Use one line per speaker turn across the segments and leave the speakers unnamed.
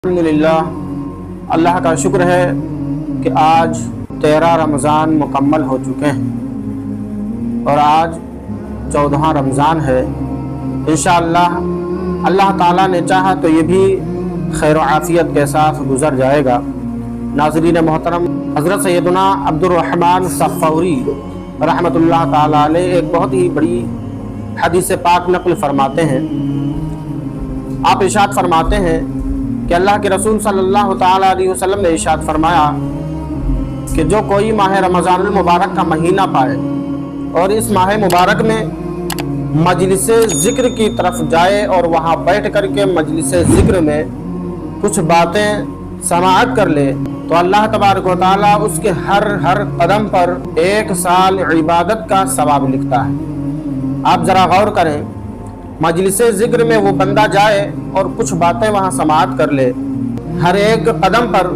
अल्हम्दुलिल्लाह, अल्लाह का शुक्र है कि आज 13 रमज़ान मुकम्मल हो चुके हैं और आज 14वां रमज़ान है। इंशाअल्लाह अल्लाह ताला ने चाहा तो ये भी खैर व आफ़ियत के साथ गुज़र जाएगा। नाज़रीन मोहतरम, हज़रत सैयदना अब्दुर्रहमान सफ़ौरी रहमतुल्लाह ताला अलैह एक बहुत ही बड़ी हदीस पाक नक़ल फरमाते हैं। आप इरशाद फरमाते हैं कि अल्लाह के रसूल सल्लल्लाहु ताला अलैहि वसल्लम ने इरशाद फरमाया कि जो कोई माह रमज़ान मुबारक का महीना पाए और इस माह मुबारक में मजलिस ज़िक्र की तरफ जाए और वहाँ बैठ कर के मजलिस ज़िक्र में कुछ बातें समाअत कर ले तो अल्लाह तबारक व तआला उसके हर कदम पर 1 साल इबादत का सवाब लिखता है। आप ज़रा गौर करें, मजलिस ज़िक्र में वो बंदा जाए और कुछ बातें वहाँ समाअत कर ले, हर एक कदम पर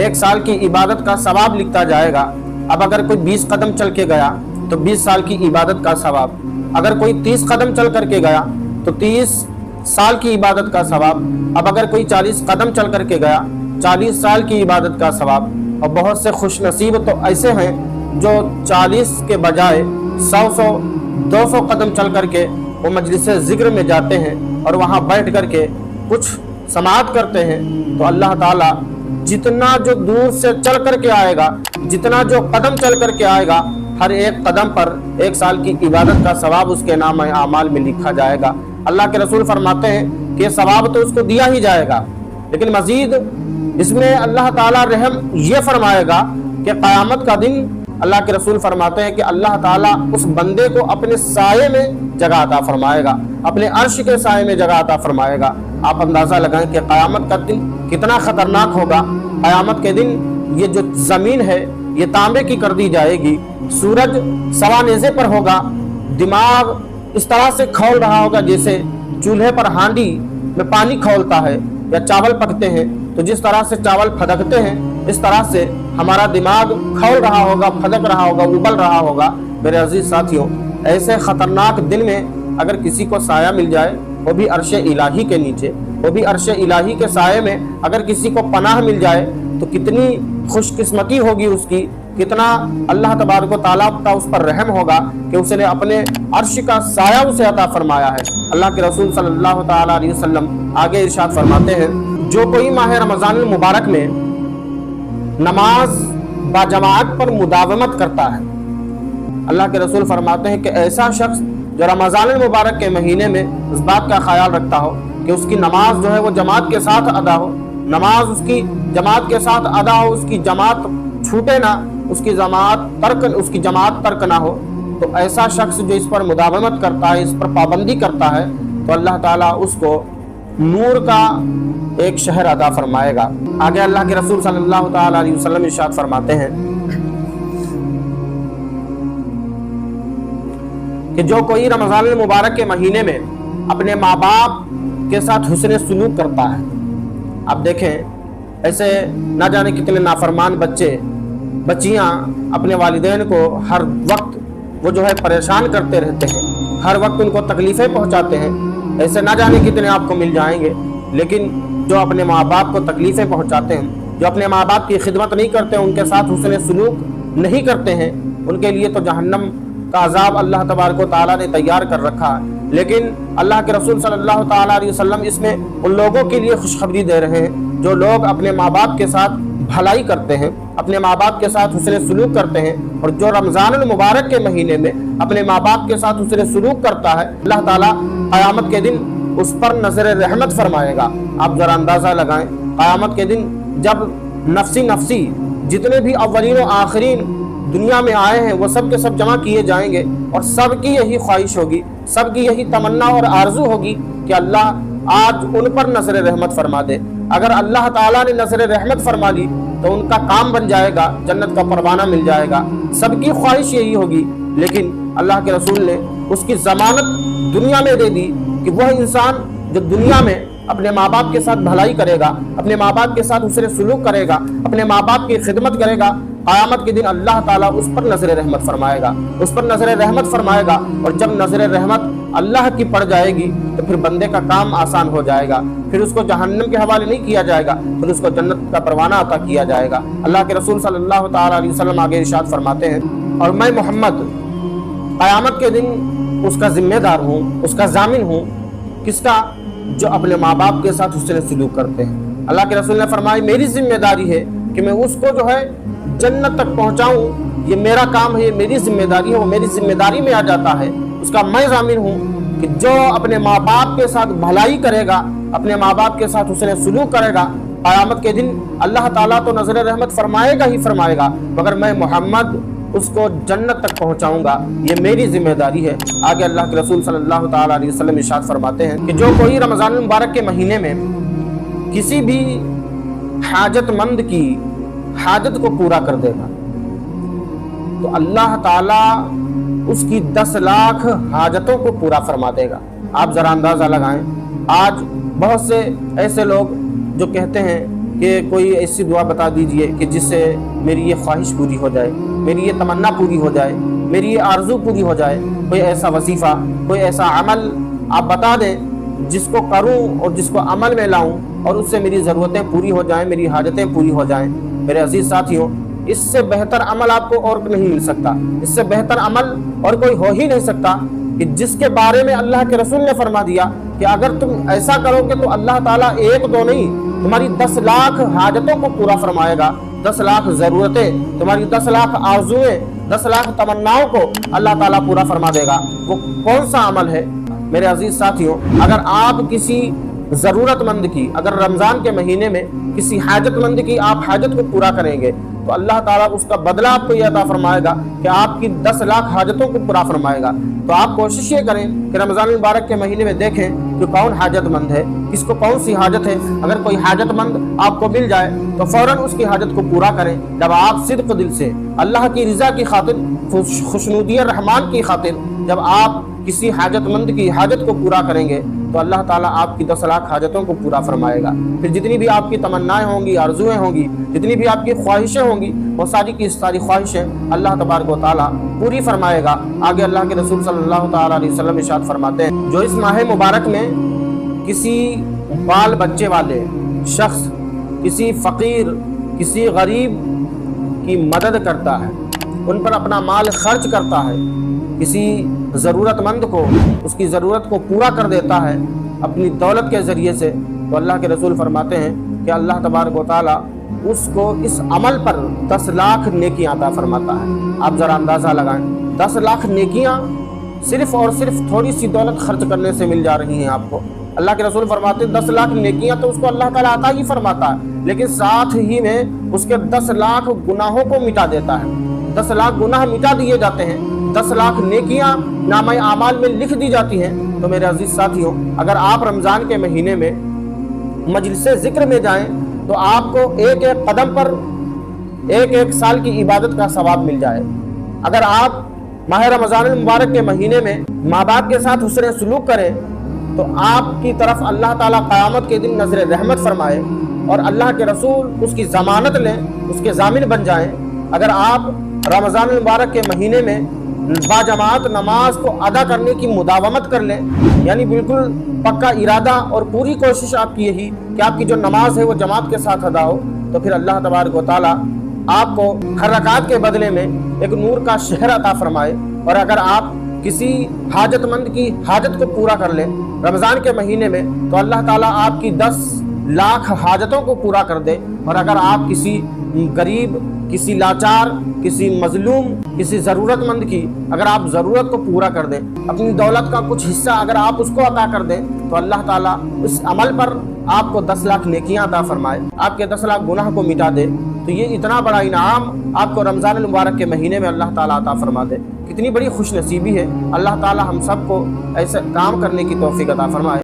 1 साल की इबादत का सवाब लिखता जाएगा। अब अगर कोई 20 कदम चल के गया तो 20 साल की इबादत का सवाब, अगर कोई 30 कदम चल करके गया तो 30 साल की इबादत का सवाब, अब अगर कोई 40 कदम चल करके गया 40 साल की इबादत का सवाब। और बहुत से खुश नसीब तो ऐसे हैं जो 40 के बजाय 100-200 कदम चल करके वो मजलिस ज़िक्र में जाते हैं और वहाँ बैठ करके कुछ समाअत करते हैं। तो अल्लाह ताला जितना जो दूर से चल करके आएगा, जितना जो कदम चल करके आएगा, हर एक कदम पर 1 साल की इबादत का सवाब उसके नाम आमाल में लिखा जाएगा। अल्लाह के रसूल फरमाते हैं कि सवाब तो उसको दिया ही जाएगा, लेकिन मज़ीद इसमें अल्लाह ताला रहम ये फरमाएगा कि क़यामत का दिन अल्लाह के रसूल फरमाते हैं कि अल्लाह ताला उस बंदे को अपने साये में जगह अता फरमाएगा, अपने अर्श के साये में जगह अता फरमाएगा। आप अंदाज़ा लगाएं कि क़यामत का दिन कितना ख़तरनाक होगा। क़यामत के दिन ये जो ज़मीन है ये तांबे की कर दी जाएगी, सूरज सवा नेज़े पर होगा, दिमाग इस तरह से खौल रहा होगा जैसे चूल्हे पर हांडी में पानी खौलता है या चावल पकते हैं तो जिस तरह से चावल फदकते हैं इस तरह से हमारा दिमाग खौल रहा होगा, फदक रहा होगा, उबल रहा होगा। मेरे अजीज साथियों, ऐसे ख़तरनाक दिन में अगर किसी को साया मिल जाए, वो भी अर्श इलाही के नीचे, वो भी अर्श इलाही के साये में अगर किसी को पनाह मिल जाए तो कितनी खुशकिस्मती होगी उसकी, कितना अल्लाह तबारक व तआला का उस पर रहम होगा कि उसने अपने अर्श का साया उसे अता फरमाया है। अल्लाह के रसूल सल्लल्लाहु ताला अलैहि वसल्लम आगे इरशाद फरमाते हैं, जो कोई माह रमज़ान मुबारक में नमाज बाजमात पर मुदावमत करता है, अल्लाह के रसूल फरमाते हैं कि ऐसा शख्स जो रमज़ान मुबारक के महीने में इस बात का ख्याल रखता हो कि उसकी नमाज जो है वो जमात के साथ अदा हो, नमाज उसकी जमात के साथ अदा हो, उसकी जमात छूटे ना, उसकी जमात तर्क ना हो, तो ऐसा शख्स जो इस पर मुदावमत करता है, इस पर पाबंदी करता है, तो अल्लाह ताला उसको नूर का एक शहर अदा फरमाएगा। आगे अल्लाह के रसूल सल्लल्लाहु ताला अलैहि वसल्लम इरशाद फरमाते हैं कि जो कोई रमज़ान मुबारक के महीने में अपने माँ बाप के साथ हुस्न सुलूक करता है। आप देखें, ऐसे ना जाने कितने नाफरमान बच्चियाँ अपने वालिदैन को हर वक्त वो जो है परेशान करते रहते हैं, हर वक्त उनको तकलीफ़ें पहुँचाते हैं। ऐसे ना जाने कितने आपको मिल जाएंगे, लेकिन जो अपने माँ बाप को तकलीफ़ें पहुँचाते हैं, जो अपने माँ बाप की खिदमत नहीं करते हैं, उनके साथ हुस्न सुलूक नहीं करते हैं, उनके लिए तो जहन्नम का अज़ाब अल्लाह तबारक व तआला ने तैयार कर रखा है। लेकिन अल्लाह के रसूल सल्लल्लाहु ताला अलैहि वसल्लम इसमें उन लोगों के लिए खुशखबरी दे रहे हैं जो लोग अपने माँ बाप के साथ भलाई करते हैं, अपने माँ बाप के साथ हुस्न सुलूक करते हैं, और जो रमज़ान मुबारक के महीने में अपने माँ बाप के साथ हुस्न सुलूक करता है, अल्लाह ताला क़यामत के दिन उस पर नज़र रहमत फरमाएगा। आप ज़रा अंदाज़ा लगाएं, क़यामत के दिन जब नफ्सी जितने भी अव्वलीन व आखिरीन दुनिया में आए हैं वो सब के सब जमा किए जाएंगे और सबकी यही ख्वाहिश होगी, सबकी यही तमन्ना और आरजू होगी कि अल्लाह आज उन पर नज़र रहमत फरमा दे। अगर अल्लाह ताला ने नज़र रहमत फरमा ली तो उनका काम बन जाएगा, जन्नत का परवाना मिल जाएगा, सबकी ख्वाहिश यही होगी। लेकिन अल्लाह के रसूल ने उसकी ज़मानत दुनिया में दे दी कि वह इंसान जो दुनिया में अपने माँ बाप के साथ भलाई करेगा, अपने माँ बाप के साथ उसने सुलूक करेगा, अपने माँ बाप की खिदमत करेगा, क़यामत के दिन अल्लाह ताला उस पर नज़र रहमत फरमाएगा, उस पर नज़र रहमत फरमाएगा। और जब नज़र रहमत اللہ کی پڑ جائے گی تو پھر بندے کا کام آسان ہو جائے گا، پھر اس کو جہنم کے حوالے نہیں کیا جائے گا، پھر اس کو جنت کا پروانہ عطا کیا جائے گا۔ اللہ کے رسول صلی اللہ تعالیٰ علیہ وسلم آگے ارشاد فرماتے ہیں، اور میں محمد قیامت کے دن اس کا ذمہ دار ہوں، اس کا ضامن ہوں، کس کا؟ جو اپنے ماں باپ کے ساتھ حسن سلوک کرتے ہیں۔ اللہ کے رسول نے فرمایا میری ذمہ داری ہے کہ میں اس کو جو ہے جنت تک پہنچاؤں، یہ میرا کام ہے، یہ میری ذمہ داری ہے، وہ میری ذمہ داری میں آ جاتا ہے، اس کا میں ضامن ہوں کہ جو اپنے ماں باپ کے ساتھ بھلائی کرے گا، اپنے ماں باپ کے ساتھ حسن سلوک کرے گا، قیامت کے دن اللہ تعالیٰ تو نظر رحمت فرمائے گا ہی فرمائے گا، مگر میں محمد اس کو جنت تک پہنچاؤں گا، یہ میری ذمہ داری ہے۔ آگے اللہ کے رسول صلی اللہ تعالیٰ علیہ وسلم ارشاد فرماتے ہیں کہ جو کوئی رمضان المبارک کے مہینے میں کسی بھی حاجت مند کی حاجت کو پورا کر دے گا تو اللہ تعالیٰ اس کی 10 لاکھ حاجتوں کو پورا فرما دے گا۔ آپ ذرا اندازہ لگائیں، آج بہت سے ایسے لوگ جو کہتے ہیں کہ کوئی ایسی دعا بتا دیجئے کہ جس سے میری یہ خواہش پوری ہو جائے، میری یہ تمنا پوری ہو جائے، میری یہ آرزو پوری ہو جائے، کوئی ایسا وظیفہ، کوئی ایسا عمل آپ بتا دیں جس کو کروں اور جس کو عمل میں لاؤں اور اس سے میری ضرورتیں پوری ہو جائیں، میری حاجتیں پوری ہو جائیں۔ میرے عزیز ساتھیوں، اس سے بہتر عمل آپ کو اور نہیں مل سکتا، اس سے بہتر عمل اور کوئی ہو ہی نہیں سکتا کہ جس کے بارے میں اللہ کے رسول نے فرما دیا کہ اگر تم ایسا کرو گے تو اللہ تعالیٰ 1-2 نہیں، تمہاری 10 لاکھ حاجتوں کو پورا فرمائے گا، 10 لاکھ ضرورتیں، تمہاری 10 لاکھ آرزویں، 10 لاکھ تمناؤں کو اللہ تعالیٰ پورا فرما دے گا۔ وہ کون سا عمل ہے؟ میرے عزیز ساتھیوں، اگر آپ کسی ضرورت مند کی، اگر رمضان کے مہینے میں کسی حاجت مند کی آپ حاجت کو پورا کریں گے تو اللہ تعالیٰ اس کا بدلہ آپ کو یہ عطا فرمائے گا کہ آپ کی 10 لاکھ حاجتوں کو پورا فرمائے گا۔ تو آپ کوشش یہ کریں کہ رمضان المبارک کے مہینے میں دیکھیں کہ کون حاجت مند ہے، کس کو کون سی حاجت ہے۔ اگر کوئی حاجت مند آپ کو مل جائے تو فوراً اس کی حاجت کو پورا کریں۔ جب آپ صدق دل سے اللہ کی رضا کی خاطر، خوشنودی رحمان کی خاطر جب آپ کسی حاجت مند کی حاجت کو پورا کریں گے تو اللہ تعالیٰ آپ کی 10 لاکھ حاجتوں کو پورا فرمائے گا۔ پھر جتنی بھی آپ کی تمنائیں ہوں گی، آرزویں ہوں گی، جتنی بھی آپ کی خواہشیں ہوں گی، وہ ساری کی ساری خواہشیں اللہ تبارک و تعالیٰ پوری فرمائے گا۔ آگے اللہ کے رسول صلی اللہ تعالیٰ علیہ وسلم ارشاد فرماتے ہیں، جو اس ماہ مبارک میں کسی بال بچے والے شخص، کسی فقیر، کسی غریب کی مدد کرتا ہے، ان پر اپنا مال خرچ کرتا ہے، کسی ضرورت مند کو اس کی ضرورت کو پورا کر دیتا ہے اپنی دولت کے ذریعے سے، تو اللہ کے رسول فرماتے ہیں کہ اللہ تبارک و تعالیٰ اس کو اس عمل پر 10 لاکھ نیکیاں عطا فرماتا ہے۔ آپ ذرا اندازہ لگائیں، 10 لاکھ نیکیاں صرف اور صرف تھوڑی سی دولت خرچ کرنے سے مل جا رہی ہیں آپ کو۔ اللہ کے رسول فرماتے ہیں 10 لاکھ نیکیاں تو اس کو اللہ تعالیٰ عطا ہی فرماتا ہے، لیکن ساتھ ہی میں اس کے 10 لاکھ گناہوں کو مٹا دیتا ہے۔ 10 لاکھ گناہ مٹا دیے جاتے ہیں، 10 لاکھ نیکیاں نامہ اعمال میں لکھ دی جاتی ہیں۔ تو میرے عزیز ساتھیوں، اگر آپ رمضان کے مہینے میں مجلس ذکر میں جائیں تو آپ کو ایک ایک قدم پر ایک سال کی عبادت کا ثواب مل جائے۔ اگر آپ ماہ رمضان المبارک کے مہینے میں ماں باپ کے ساتھ حسن سلوک کریں تو آپ کی طرف اللہ تعالیٰ قیامت کے دن نظر رحمت فرمائے اور اللہ کے رسول اس کی ضمانت لیں، اس کے ضامن بن جائیں۔ اگر آپ رمضان المبارک کے مہینے میں باجماعت نماز کو ادا کرنے کی مداومت کر لیں، یعنی بالکل پکا ارادہ اور پوری کوشش آپ کی یہی کہ آپ کی جو نماز ہے وہ جماعت کے ساتھ ادا ہو، تو پھر اللہ تبارک و تعالیٰ آپ کو ہر رکعت کے بدلے میں ایک نور کا شہر عطا فرمائے۔ اور اگر آپ کسی حاجت مند کی حاجت کو پورا کر لیں رمضان کے مہینے میں تو اللہ تعالیٰ آپ کی 10 لاکھ حاجتوں کو پورا کر دے۔ اور اگر آپ کسی غریب، کسی لاچار، کسی مظلوم، کسی ضرورت مند کی اگر آپ ضرورت کو پورا کر دیں، اپنی دولت کا کچھ حصہ اگر آپ اس کو عطا کر دیں تو اللہ تعالیٰ اس عمل پر آپ کو 10 لاکھ نیکیاں عطا فرمائے، آپ کے 10 لاکھ گناہ کو مٹا دے۔ تو یہ اتنا بڑا انعام آپ کو رمضان المبارک کے مہینے میں اللہ تعالیٰ عطا فرما دے، کتنی بڑی خوش نصیبی ہے۔ اللہ تعالیٰ ہم سب کو ایسے کام کرنے کی توفیق عطا فرمائے۔